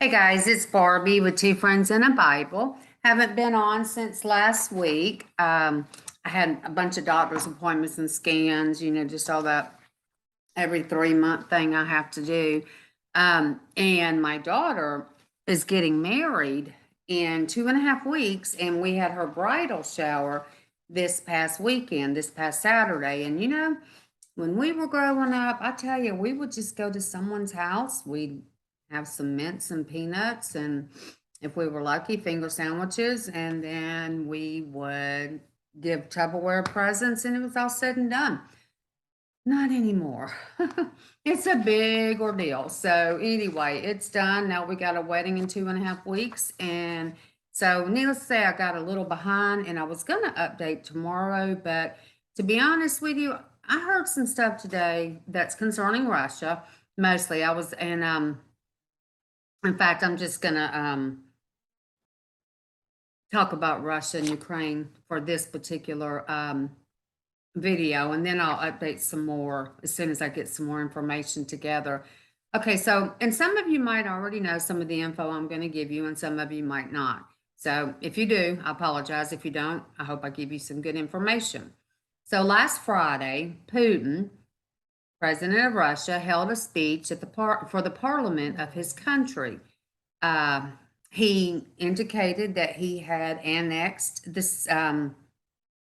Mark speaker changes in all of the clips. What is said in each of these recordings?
Speaker 1: Hey guys, it's Barbie with Two Friends and a Bible. Haven't been on since last week. I had a bunch of doctor's appointments and scans, just all that every 3 month thing I have to do. And my daughter is getting married in 2.5 weeks, and we had her bridal shower this past weekend, this past Saturday. And when we were growing up, I tell you, we would just go to someone's house. We'd have some mints and peanuts, and if we were lucky, finger sandwiches, and then we would give Tupperware presents, and it was all said and done. Not anymore. It's a big ordeal. So anyway, it's done. Now we got a wedding in 2.5 weeks. And so needless to say, I got a little behind and I was going to update tomorrow. But to be honest with you, I heard some stuff today that's concerning Russia. Mostly I was, and in fact, I'm just going to talk about Russia and Ukraine for this particular video, and then I'll update some more as soon as I get some more information together. Okay, so, and some of you might already know some of the info I'm going to give you, and some of you might not. So if you do, I apologize. If you don't, I hope I give you some good information. So last Friday, Putin, president of Russia, held a speech at for the parliament of his country. He indicated that he had annexed this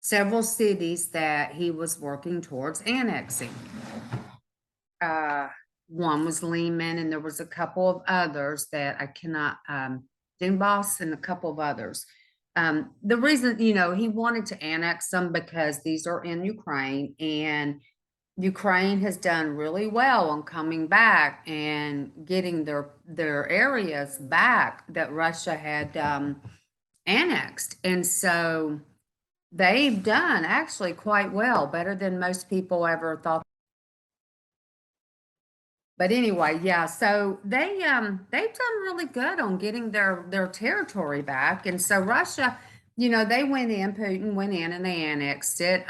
Speaker 1: several cities that he was working towards annexing. One was Lehman, and there was a couple of others that I cannot, Donbass and a couple of others. The reason, he wanted to annex them because these are in Ukraine, and Ukraine has done really well on coming back and getting their areas back that Russia had annexed. And so they've done actually quite well, better than most people ever thought. But anyway, yeah, so they've done really good on getting their territory back. And so Russia, they went in, Putin went in and they annexed it.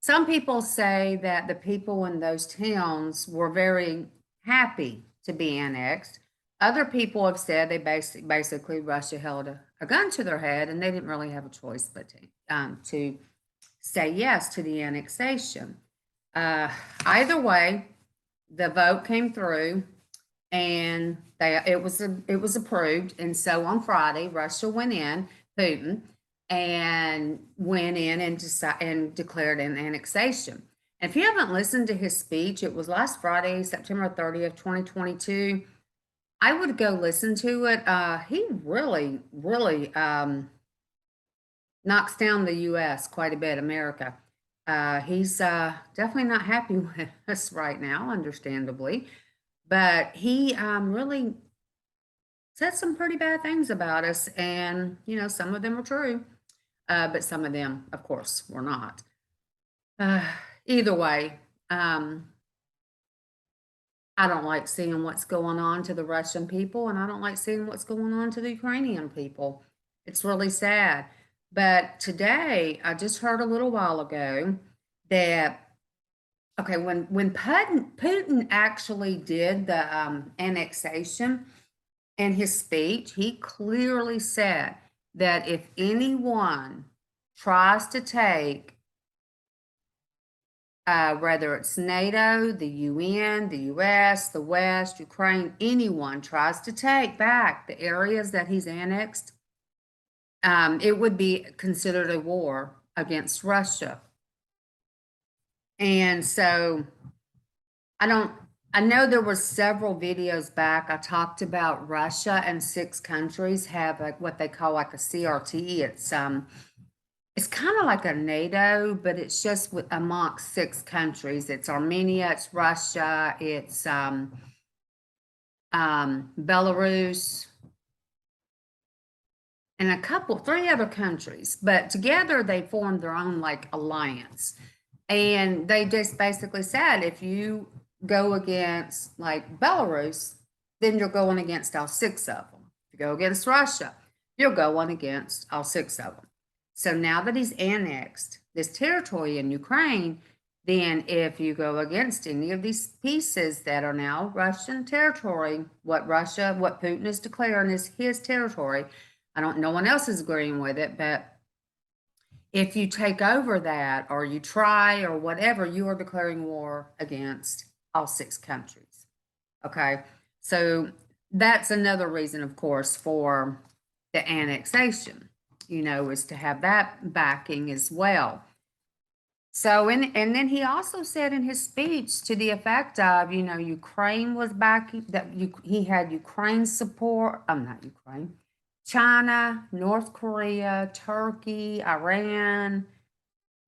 Speaker 1: Some people say that the people in those towns were very happy to be annexed. Other people have said they basically Russia held a gun to their head, and they didn't really have a choice but to say yes to the annexation. Either way, the vote came through, and it was approved. And so on Friday, Russia went in, Putin, and went in and declared an annexation. And if you haven't listened to his speech, it was last Friday, September 30th, 2022. I would go listen to it. He really, really knocks down the U.S. quite a bit, America. He's definitely not happy with us right now, understandably. But he really said some pretty bad things about us. And, some of them are true. But some of them, of course, were not. Either way, I don't like seeing what's going on to the Russian people, and I don't like seeing what's going on to the Ukrainian people. It's really sad. But today, I just heard a little while ago that, okay, when Putin actually did the annexation in his speech, he clearly said that if anyone tries to take, whether it's NATO, the UN, the US, the West, Ukraine, anyone tries to take back the areas that he's annexed, it would be considered a war against Russia. And so I know there were several videos back. I talked about Russia and 6 countries have what they call like a CRT. It's kind of like a NATO, but it's just amongst 6 countries. It's Armenia, it's Russia, it's Belarus, and 3 other countries. But together they formed their own like alliance. And they just basically said, if you go against like Belarus, then you're going against all 6 of them. If you go against Russia, you're going against all 6 of them. So now that he's annexed this territory in Ukraine, then if you go against any of these pieces that are now Russian territory, what Putin is declaring is his territory, no one else is agreeing with it, but if you take over that or you try or whatever, you are declaring war against all 6 countries. Okay, so that's another reason, of course, for the annexation, is to have that backing as well. So, and then he also said in his speech to the effect of, Ukraine was backing, he had Ukraine support, not Ukraine, China, North Korea, Turkey, Iran,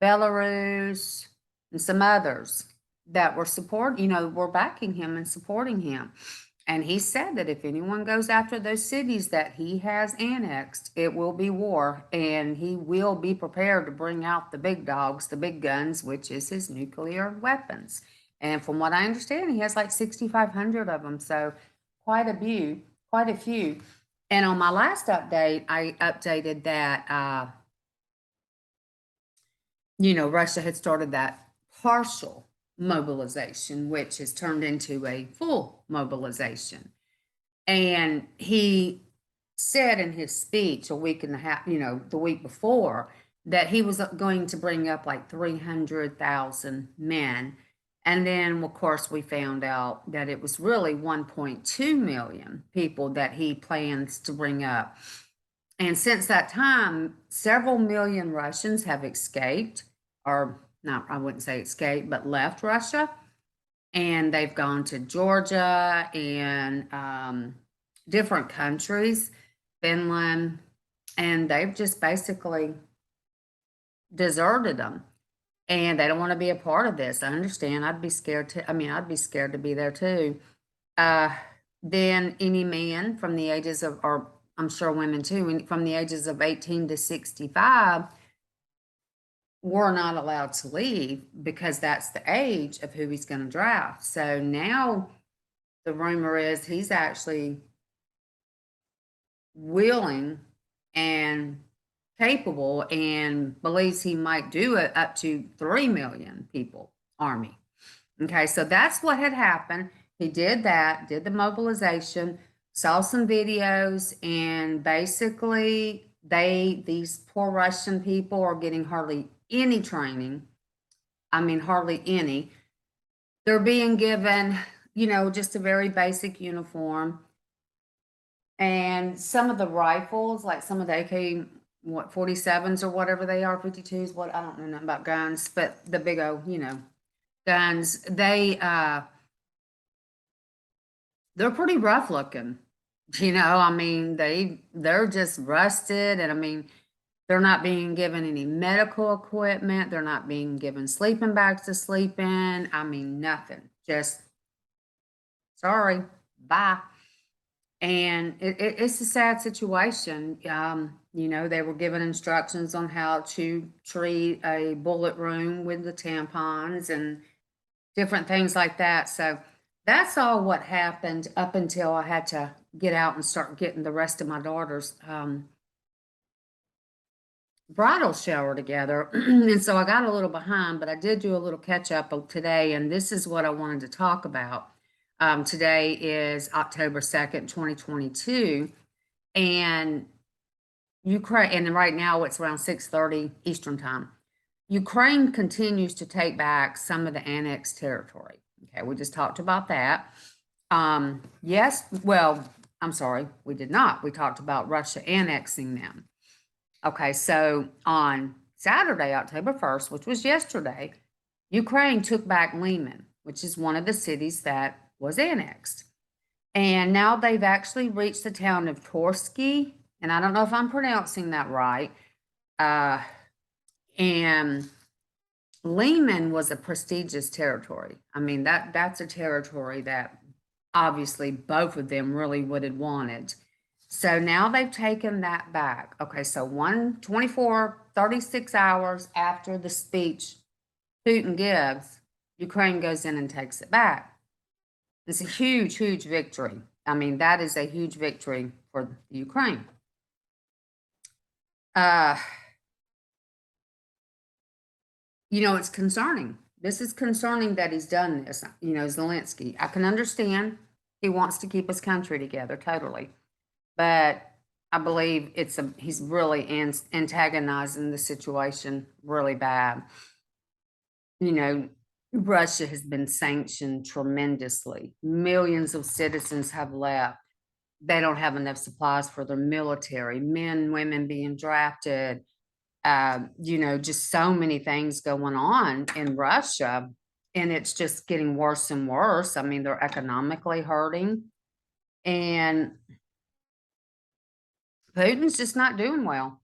Speaker 1: Belarus, and some others that were backing him and supporting him. And he said that if anyone goes after those cities that he has annexed, it will be war, and he will be prepared to bring out the big dogs, the big guns, which is his nuclear weapons. And from what I understand, he has like 6,500 of them, so quite a few. And on my last update, I updated that, Russia had started that partial mobilization, which has turned into a full mobilization. And he said in his speech a week and a half, the week before, that he was going to bring up like 300,000 men. And then, of course, we found out that it was really 1.2 million people that he plans to bring up. And since that time, several million Russians have escaped, or not, I wouldn't say escaped, but left Russia. And they've gone to Georgia and different countries, Finland, and they've just basically deserted them. And they don't want to be a part of this. I understand. I'd be scared to be there too. Then any man from the ages of, or I'm sure women too, from the ages of 18 to 65 were not allowed to leave because that's the age of who he's going to draft. So now the rumor is he's actually willing and capable and believes he might do it up to 3 million people army. Okay, so that's what had happened. He did that, did the mobilization, saw some videos, and basically these poor Russian people are getting hardly any training. I mean, hardly any. They're being given, just a very basic uniform. And some of the rifles, like some of the AK, 47s or whatever they are, 52s, I don't know nothing about guns, but the big old, guns, they're pretty rough looking. They're just rusted, and they're not being given any medical equipment. They're not being given sleeping bags to sleep in. Nothing. Just, sorry, bye. And it's a sad situation. They were given instructions on how to treat a bullet wound with the tampons and different things like that. So that's all what happened up until I had to get out and start getting the rest of my daughter's bridal shower together. And so I got a little behind, but I did do a little catch up today, and this is what I wanted to talk about. Today is October 2nd, 2022, and Ukraine, and right now it's around 6:30 Eastern time. Ukraine continues to take back some of the annexed territory. Okay, we just talked about that. Yes, well, I'm sorry, we did not. We talked about Russia annexing them. Okay, so on Saturday, October 1st, which was yesterday, Ukraine took back Lyman, which is one of the cities that was annexed. And now they've actually reached the town of Torsky, and I don't know if I'm pronouncing that right. And Lyman was a prestigious territory. That's a territory that obviously both of them really would have wanted. So now they've taken that back. Okay, so 36 hours after the speech Putin gives, Ukraine goes in and takes it back. It's a huge, huge victory. That is a huge victory for Ukraine. It's concerning This is concerning that he's done this, Zelensky. I can understand he wants to keep his country together, totally. But I believe he's really antagonizing the situation really bad. Russia has been sanctioned tremendously. Millions of citizens have left. They don't have enough supplies for their military, men, women being drafted, just so many things going on in Russia, and it's just getting worse and worse. I mean, they're economically hurting, and Putin's just not doing well.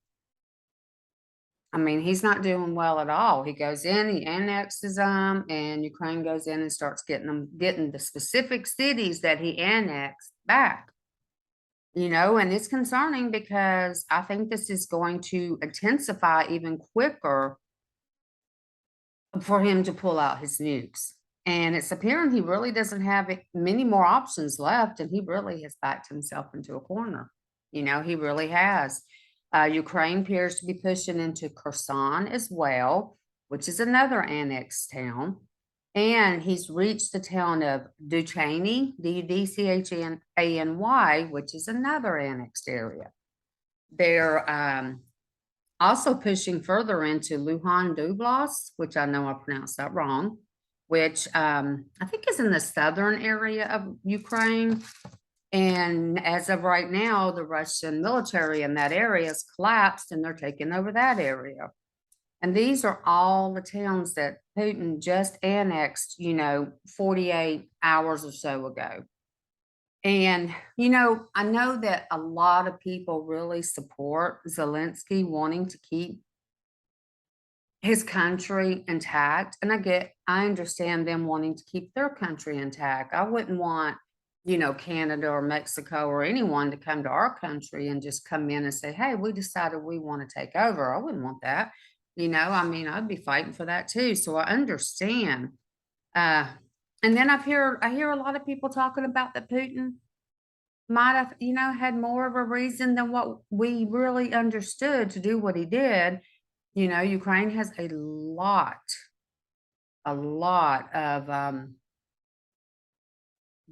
Speaker 1: I mean, he's not doing well at all. He goes in, he annexes them, and Ukraine goes in and starts getting the specific cities that he annexed back. And it's concerning because I think this is going to intensify even quicker for him to pull out his nukes. And it's apparent he really doesn't have many more options left, and he really has backed himself into a corner. He really has. Ukraine appears to be pushing into Kherson as well, which is another annexed town. And he's reached the town of Duchany, Duchany, which is another annexed area. They're also pushing further into Luhan Dublas, which I know I pronounced that wrong, which I think is in the southern area of Ukraine. And as of right now, the Russian military in that area has collapsed and they're taking over that area. And these are all the towns that Putin just annexed, 48 hours or so ago. And, I know that a lot of people really support Zelensky wanting to keep his country intact. And I understand them wanting to keep their country intact. I wouldn't want, Canada or Mexico or anyone to come to our country and just come in and say, hey, we decided we want to take over. I wouldn't want that. I'd be fighting for that too. So I understand. And then I hear a lot of people talking about that Putin might have, had more of a reason than what we really understood to do what he did. Ukraine has a lot of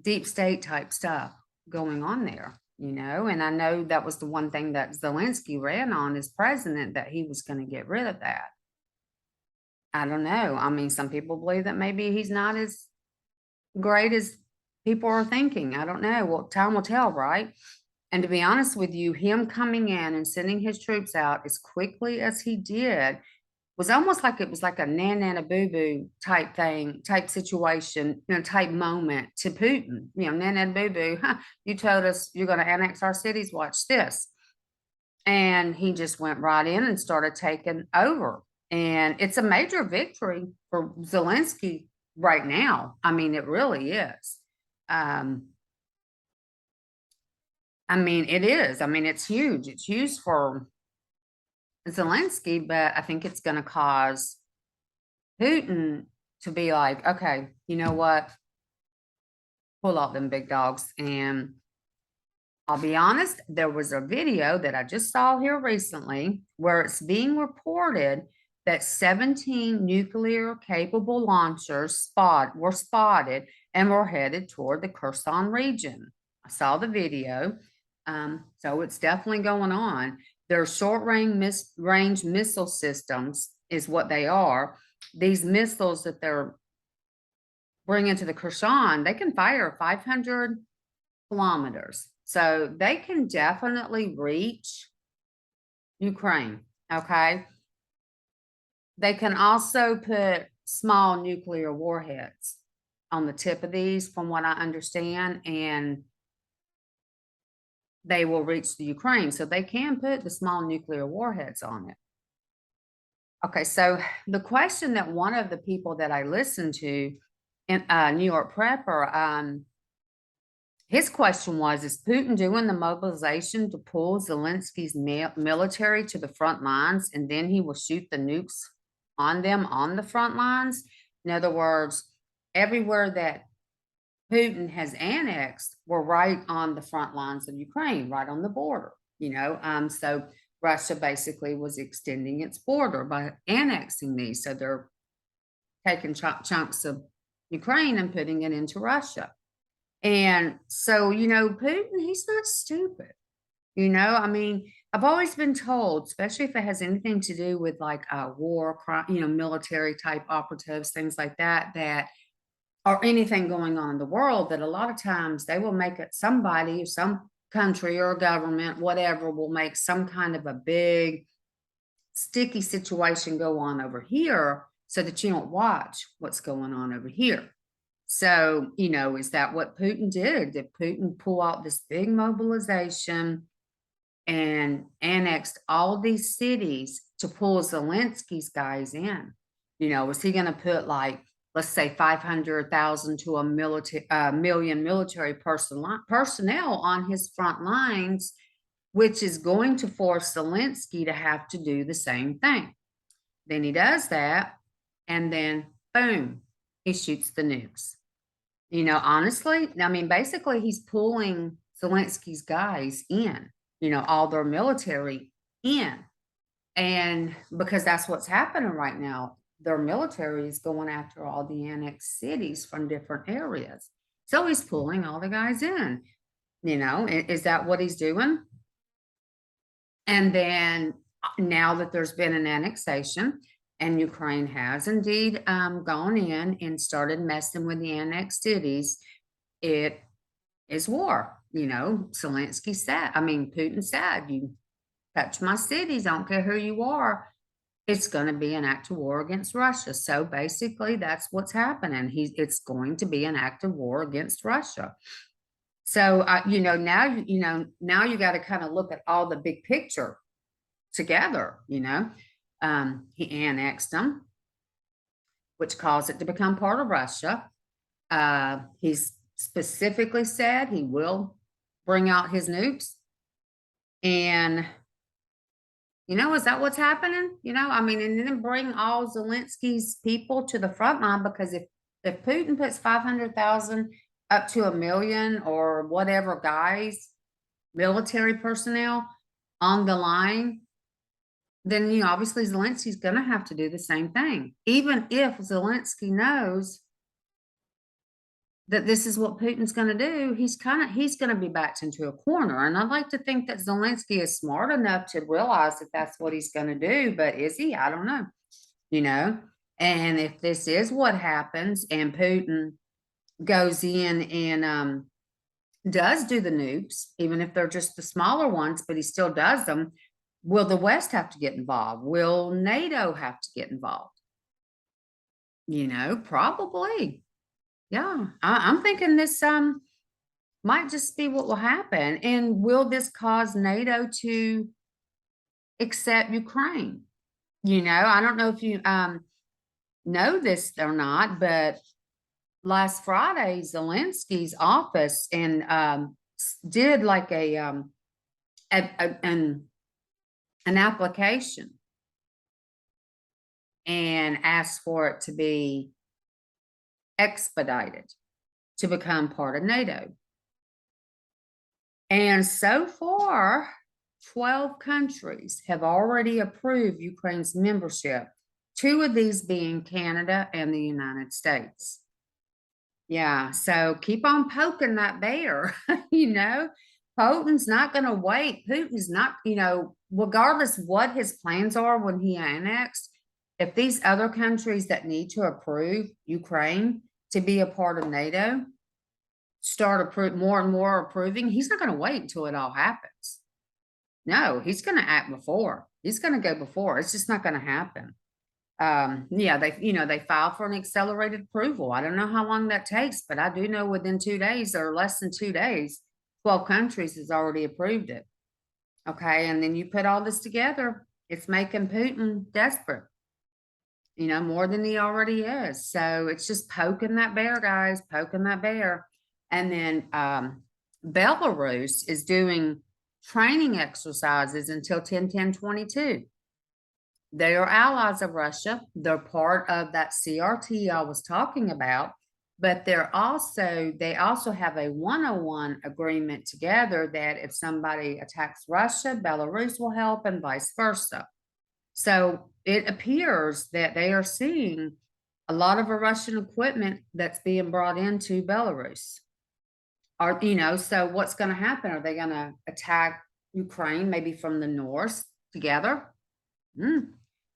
Speaker 1: deep state type stuff going on there, and I know that was the one thing that Zelensky ran on as president, that he was going to get rid of that. I don't know. I mean, some people believe that maybe he's not as great as people are thinking. I don't know. Well, time will tell, right? And to be honest with you, him coming in and sending his troops out as quickly as he did was almost like it was like a nana boo boo type thing, type situation, type moment to Putin. Nana boo boo, you told us you're going to annex our cities. Watch this. And he just went right in and started taking over. And it's a major victory for Zelensky right now. I mean, it really is. It is. It's huge. It's huge for Zelensky, but I think it's going to cause Putin to be like, okay, you know what? Pull out them big dogs. And I'll be honest, there was a video that I just saw here recently where it's being reported that 17 nuclear capable launchers were spotted and were headed toward the Kherson region. I saw the video. So it's definitely going on. They're short-range missile systems is what they are. These missiles that they're bringing to the Kherson, they can fire 500 kilometers. So they can definitely reach Ukraine, okay? They can also put small nuclear warheads on the tip of these, from what I understand, and they will reach the Ukraine. So they can put the small nuclear warheads on it. Okay, so the question that one of the people that I listened to in New York Prepper, his question was, is Putin doing the mobilization to pull Zelensky's military to the front lines, and then he will shoot the nukes on them on the front lines? In other words, everywhere that Putin has annexed were right on the front lines of Ukraine, right on the border, so Russia basically was extending its border by annexing these. So they're taking chunks of Ukraine and putting it into Russia. And so, Putin, he's not stupid. I mean, I've always been told, especially if it has anything to do with like war, crime, military type operatives, things like that, or anything going on in the world, that a lot of times they will make it somebody, some country or government, whatever, will make some kind of a big sticky situation go on over here so that you don't watch what's going on over here. So, is that what Putin did? Did Putin pull out this big mobilization and annexed all these cities to pull Zelensky's guys in? Was he going to put like, let's say 500,000 to a million military personnel on his front lines, which is going to force Zelensky to have to do the same thing? Then he does that, and then boom, he shoots the nukes. Honestly, I mean, basically he's pulling Zelensky's guys in, all their military in. And because that's what's happening right now, their military is going after all the annexed cities from different areas. So he's pulling all the guys in, is that what he's doing? And then now that there's been an annexation, and Ukraine has indeed gone in and started messing with the annexed cities, it is war. Zelensky said, Putin said, you touch my cities, I don't care who you are, it's going to be an act of war against Russia. So basically that's what's happening. It's going to be an act of war against Russia. So, now you got to kind of look at all the big picture together, he annexed them, which caused it to become part of Russia. He's specifically said he will bring out his nukes. And, is that what's happening? And then bring all Zelensky's people to the front line, because if Putin puts 500,000 up to 1 million or whatever guys, military personnel on the line, then, obviously Zelensky's going to have to do the same thing. Even if Zelensky knows that this is what Putin's going to do, he's going to be backed into a corner. And I'd like to think that Zelensky is smart enough to realize that that's what he's going to do. But is he? I don't know, and if this is what happens and Putin goes in and does do the nukes, even if they're just the smaller ones, but he still does them, will the West have to get involved? Will NATO have to get involved? Probably. Yeah, I'm thinking this might just be what will happen. And will this cause NATO to accept Ukraine? I don't know if you know this or not, but last Friday, Zelensky's office did like an application and asked for it to be expedited to become part of NATO. And so far, 12 countries have already approved Ukraine's membership, 2 of these being Canada and the United States. Yeah, so keep on poking that bear. Putin's not going to wait. Putin's not, regardless what his plans are when he annexed, if these other countries that need to approve Ukraine to be a part of NATO start more and more approving, he's not going to wait until it all happens. No, he's going to act before. He's going to go before. It's just not going to happen. Yeah, they filed for an accelerated approval. I don't know how long that takes, but I do know within 2 days or less than 2 days, 12 countries has already approved it. Okay, and then you put all this together, it's making Putin desperate, more than he already is. So it's just poking that bear, guys, poking that bear. And then Belarus is doing training exercises until 10/10/22. They are allies of Russia. They're part of that CRT I was talking about, but they also have a 101 agreement together that if somebody attacks Russia, Belarus will help and vice versa. So it appears that they are seeing a lot of Russian equipment that's being brought into Belarus. Are, so what's gonna happen? Are they gonna attack Ukraine maybe from the north together?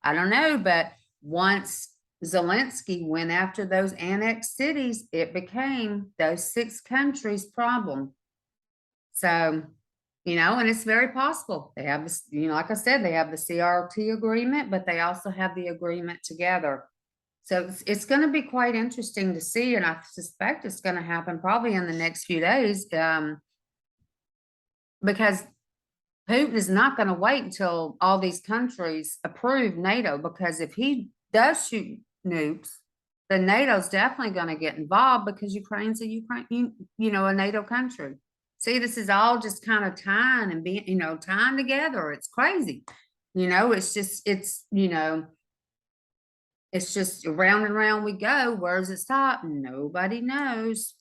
Speaker 1: I don't know, but once Zelensky went after those annexed cities, it became those 6 countries' problem. So, and it's very possible. They have this, like I said, they have the CRT agreement, but they also have the agreement together. So it's going to be quite interesting to see, and I suspect it's going to happen probably in the next few days, because Putin is not going to wait until all these countries approve NATO, because if he does shoot nukes, then NATO's definitely going to get involved because Ukraine's a a NATO country. See, this is all just kind of tying and being, tying together. It's crazy. It's just, it's just round and round we go. Where does it stop? Nobody knows.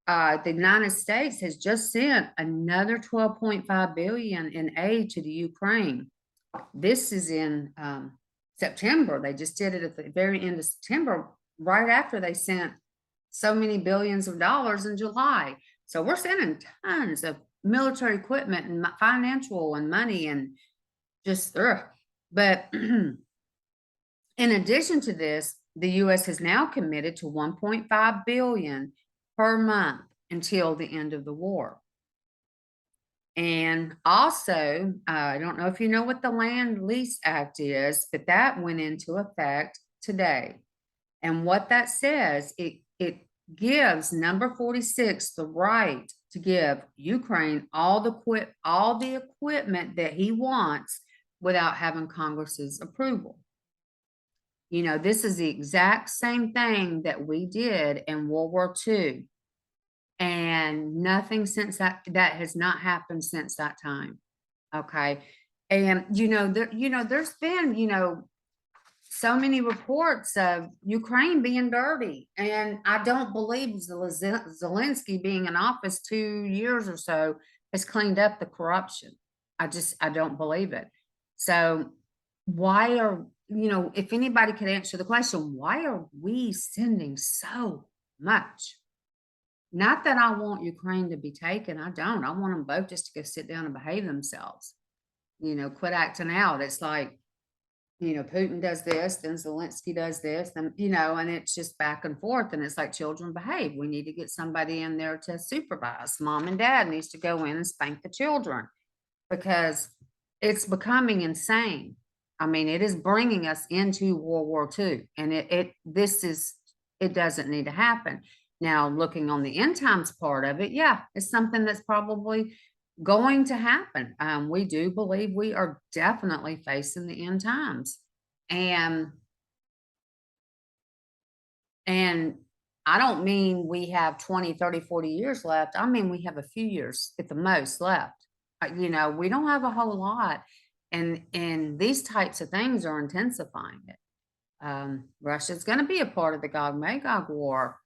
Speaker 1: The United States has just sent another 12.5 billion in aid to the Ukraine. This is in September. They just did it at the very end of September, right after they sent so many billions of dollars in July. So we're sending tons of military equipment and financial and money and just, but in addition to this, the U.S. has now committed to 1.5 billion per month until the end of the war. And also, I don't know if you know what the Land Lease Act is, but that went into effect today. And what that says, it gives number 46 the right to give Ukraine all the equipment that he wants without having Congress's approval. This is the exact same thing that we did in World War II. And nothing since that has not happened since that time. Okay. And there's been, so many reports of Ukraine being dirty. And I don't believe Zelensky being in office 2 years or so has cleaned up the corruption. I don't believe it. So why are, if anybody could answer the question, why are we sending so much? Not that I want Ukraine to be taken. I don't. I want them both just to go sit down and behave themselves. Quit acting out. It's like, Putin does this, then Zelensky does this, then, and it's just back and forth. And it's like, children behave. We need to get somebody in there to supervise. Mom and dad needs to go in and spank the children because it's becoming insane. I mean, it is bringing us into World War II, and it doesn't need to happen. Now, looking on the end times part of it, yeah, it's something that's probably going to happen. We do believe we are definitely facing the end times. And I don't mean we have 20, 30, 40 years left. I mean, we have a few years at the most left. We don't have a whole lot. And these types of things are intensifying it. Russia's going to be a part of the Magog War.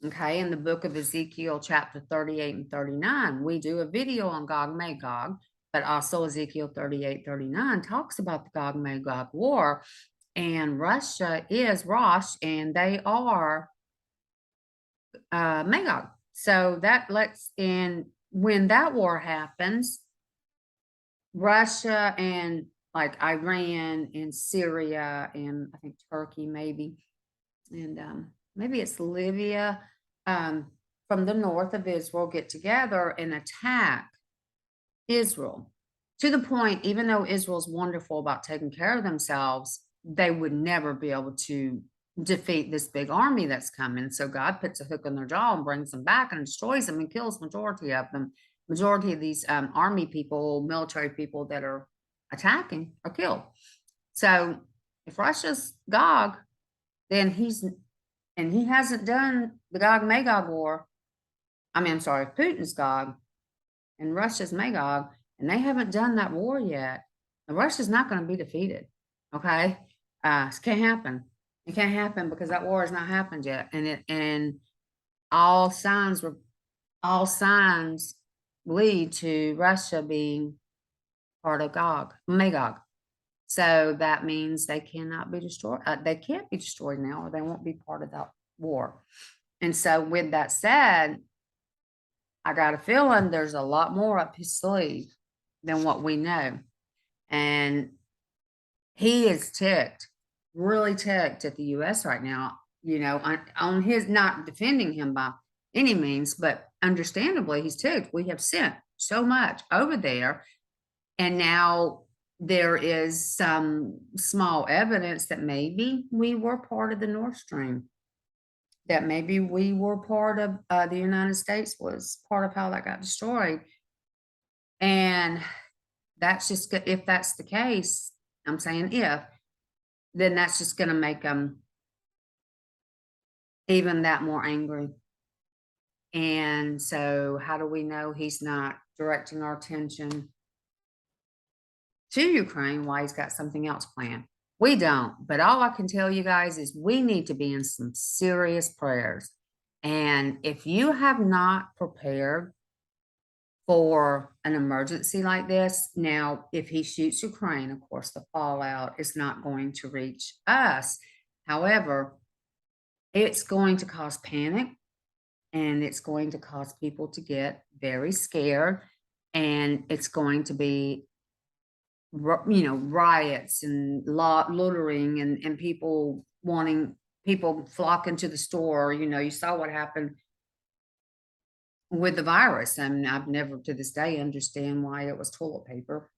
Speaker 1: Okay, in the book of Ezekiel, chapter 38 and 39, we do a video on Gog Magog, but also Ezekiel 38, 39 talks about the Gog Magog War, and Russia is Rosh, and they are Magog. So that when that war happens, Russia and like Iran and Syria and I think Turkey maybe, and maybe it's Libya, from the north of Israel get together and attack Israel to the point, even though Israel's wonderful about taking care of themselves, they would never be able to defeat this big army that's coming. So God puts a hook in their jaw and brings them back and destroys them and kills majority of them. Majority of these army people, military people that are attacking are killed. So if Russia's Gog, then he hasn't done the Gog Magog War. I'm sorry, Putin's Gog and Russia's Magog, and they haven't done that war yet. And Russia's not going to be defeated. Okay, it can't happen. It can't happen because that war has not happened yet, and all signs lead to Russia being part of Magog. So that means they cannot be destroyed. They can't be destroyed now, or they won't be part of that war. And so with that said, I got a feeling there's a lot more up his sleeve than what we know. And he is ticked, really ticked at the US right now, on his, not defending him by any means, but understandably he's ticked. We have sent so much over there, and now there is some small evidence that maybe we were part of the Nord Stream, that maybe we were part of, the United States was part of how that got destroyed. And that's just, if that's the case, I'm saying if, then that's just going to make them even that more angry. And so how do we know he's not directing our attention to Ukraine while he's got something else planned? We don't. But all I can tell you guys is we need to be in some serious prayers. And if you have not prepared for an emergency like this, now, if he shoots Ukraine, of course, the fallout is not going to reach us. However, it's going to cause panic, and it's going to cause people to get very scared, and it's going to be, riots and loitering, and people flocking to the store. You saw what happened with the virus. I mean, I've never to this day understand why it was toilet paper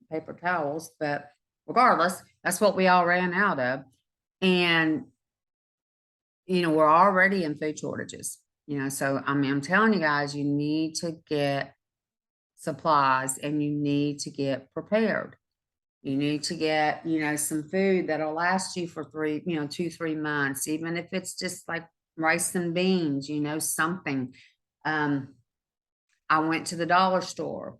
Speaker 1: towels, but regardless, that's what we all ran out of. And, we're already in food shortages, so I mean, I'm telling you guys, you need to get supplies, and you need to get prepared. You need to get, some food that'll last you for 2-3 months, even if it's just like rice and beans, something. I went to the dollar store.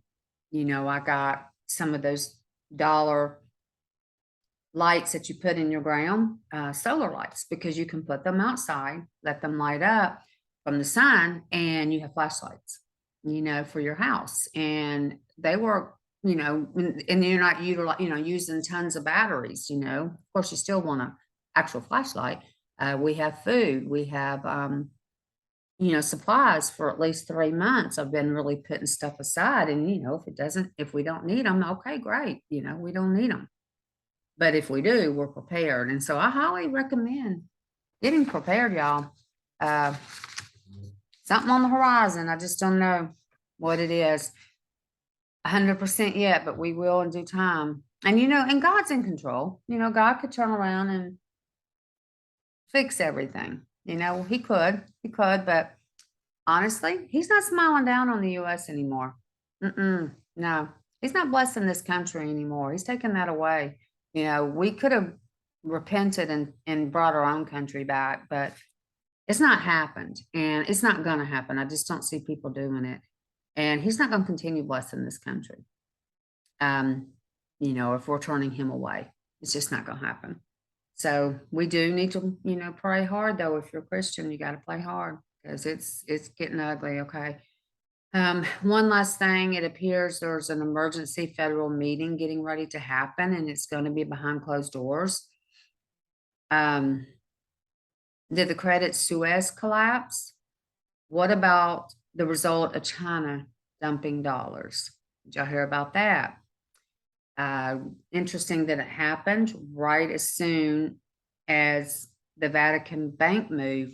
Speaker 1: I got some of those dollar lights that you put in your ground, solar lights, because you can put them outside, let them light up from the sun, and you have flashlights, for your house. And they work, and you're not using tons of batteries. Of course, you still want an actual flashlight. We have food. We have, supplies for at least 3 months. I've been really putting stuff aside, and, if we don't need them, okay, great. We don't need them. But if we do, we're prepared. And so I highly recommend getting prepared, y'all. Something on the horizon. I just don't know what it is 100% yet, but we will in due time. And, and God's in control. God could turn around and fix everything. He could, but honestly, he's not smiling down on the US anymore. No, he's not blessing this country anymore. He's taking that away. We could have repented and brought our own country back, but it's not happened, and it's not going to happen. I just don't see people doing it. And he's not going to continue blessing this country. If we're turning him away, it's just not going to happen. So we do need to, pray hard, though. If you're a Christian, you got to pray hard, because it's getting ugly. Okay. One last thing, it appears there's an emergency federal meeting getting ready to happen, and it's going to be behind closed doors. Did the Credit Suisse collapse? What about the result of China dumping dollars? Did y'all hear about that? Interesting that it happened right as soon as the Vatican bank move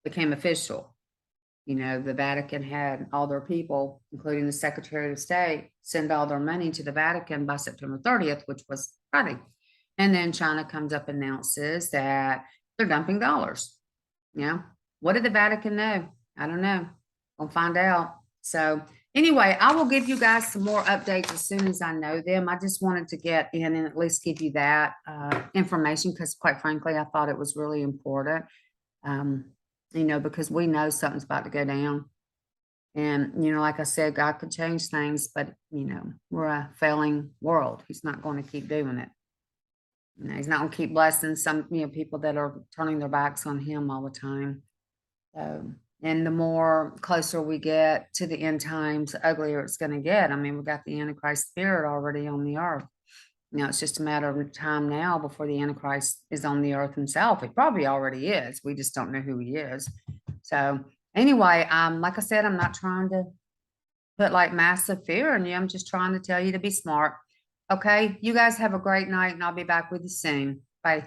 Speaker 1: became official. The Vatican had all their people, including the Secretary of State, send all their money to the Vatican by September 30th, which was Friday. And then China comes up and announces that they're dumping dollars. What did the Vatican know? I don't know. We'll find out. So anyway, I will give you guys some more updates as soon as I know them. I just wanted to get in and at least give you that information, because quite frankly, I thought it was really important. Because we know something's about to go down. And, like I said, God could change things, but, we're a failing world. He's not going to keep doing it. He's not going to keep blessing some, people that are turning their backs on him all the time. And the more closer we get to the end times, the uglier it's going to get. I mean, we got the Antichrist spirit already on the earth. It's just a matter of time now before the Antichrist is on the earth himself. He probably already is. We just don't know who he is. So anyway, like I said, I'm not trying to put like massive fear in you. I'm just trying to tell you to be smart. Okay, you guys have a great night, and I'll be back with you soon. Bye.